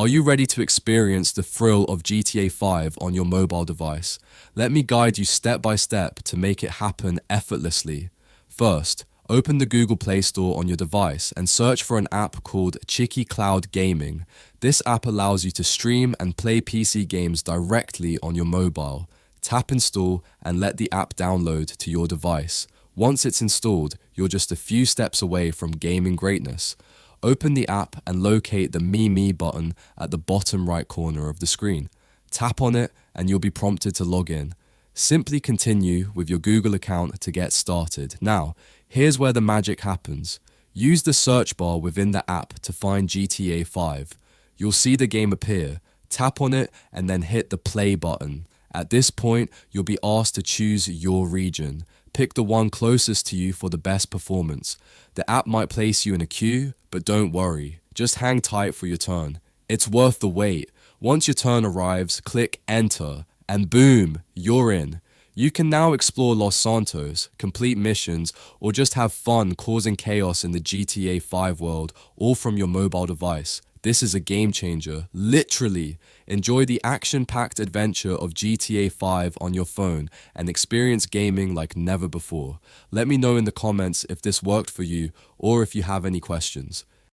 Are you ready to experience the thrill of GTA 5 on your mobile device? Let me guide you step by step to make it happen effortlessly. First, open the Google Play Store on your device and search for an app called Chikki Cloud Gaming. This app allows you to stream and play PC games directly on your mobile. Tap install and let the app download to your device. Once it's installed, you're just a few steps away from gaming greatness. Open the app and locate the Me button at the bottom right corner of the screen. Tap on it and you'll be prompted to log in. Simply continue with your Google account to get started. Now, here's where the magic happens. Use the search bar within the app to find GTA 5. You'll see the game appear. Tap on it and then hit the play button. At this point, you'll be asked to choose your region. Pick the one closest to you for the best performance. The app might place you in a queue, but don't worry. Just hang tight for your turn. It's worth the wait. Once your turn arrives, click enter, and boom, you're in. You can now explore Los Santos, complete missions, or just have fun causing chaos in the GTA 5 world, all from your mobile device. This is a game changer, literally. Enjoy the action-packed adventure of GTA 5 on your phone and experience gaming like never before. Let me know in the comments if this worked for you or if you have any questions.